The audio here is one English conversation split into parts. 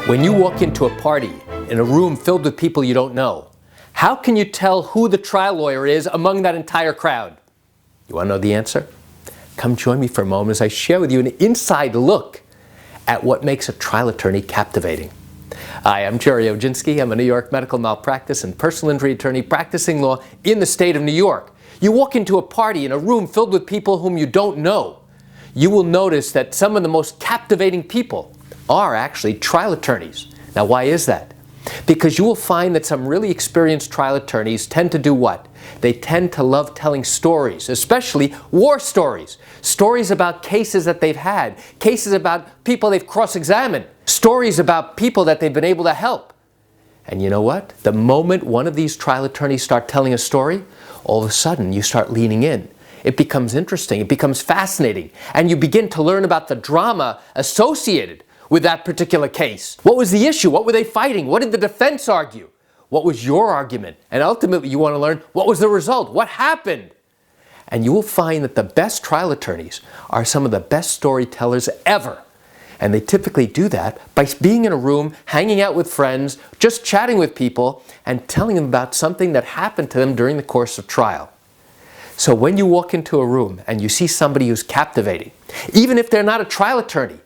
When you walk into a party in a room filled with people you don't know, how can you tell who the trial lawyer is among that entire crowd? You want to know the answer? Come join me for a moment as I share with you an inside look at what makes a trial attorney captivating. Hi, I'm Gerry Oginski. I'm a New York medical malpractice and personal injury attorney practicing law in the state of New York. You walk into a party in a room filled with people whom you don't know. You will notice that some of the most captivating people are actually trial attorneys. Now, why is that? Because you will find that some really experienced trial attorneys tend to do what? They tend to love telling stories, especially war stories. Stories about cases that they've had, cases about people they've cross-examined, stories about people that they've been able to help. And you know what? The moment one of these trial attorneys start telling a story, all of a sudden you start leaning in. It becomes interesting, it becomes fascinating, and you begin to learn about the drama associated with that particular case. What was the issue? What were they fighting? What did the defense argue? What was your argument? And ultimately you want to learn, what was the result? What happened? And you will find that the best trial attorneys are some of the best storytellers ever. And they typically do that by being in a room, hanging out with friends, just chatting with people, and telling them about something that happened to them during the course of trial. So when you walk into a room and you see somebody who's captivating, even if they're not a trial attorney,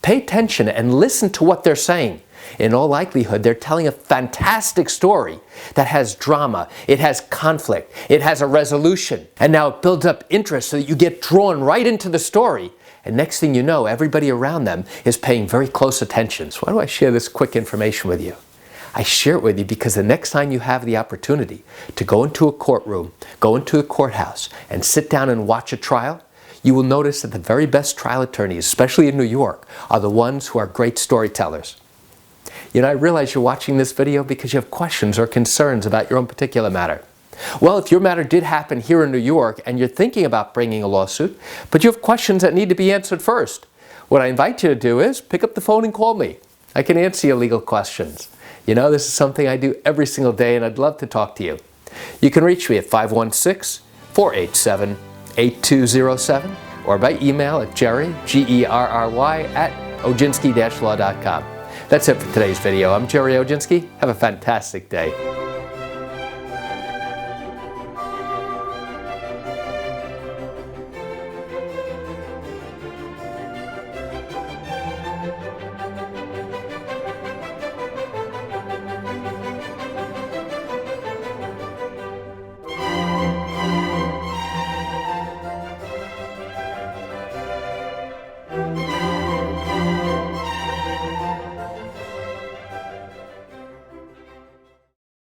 pay attention and listen to what they're saying. In all likelihood, they're telling a fantastic story that has drama, it has conflict, it has a resolution. And now it builds up interest so that you get drawn right into the story. And next thing you know, everybody around them is paying very close attention. So why do I share this quick information with you? I share it with you because the next time you have the opportunity to go into a courtroom, go into a courthouse, and sit down and watch a trial, you will notice that the very best trial attorneys, especially in New York, are the ones who are great storytellers. You know, I realize you're watching this video because you have questions or concerns about your own particular matter. Well, if your matter did happen here in New York and you're thinking about bringing a lawsuit, but you have questions that need to be answered first, what I invite you to do is pick up the phone and call me. I can answer your legal questions. You know, this is something I do every single day and I'd love to talk to you. You can reach me at 516-487-8207 or by email at Gerry, G-E-R-R-Y, @oginski-law.com. That's it for today's video. I'm Gerry Oginski. Have a fantastic day.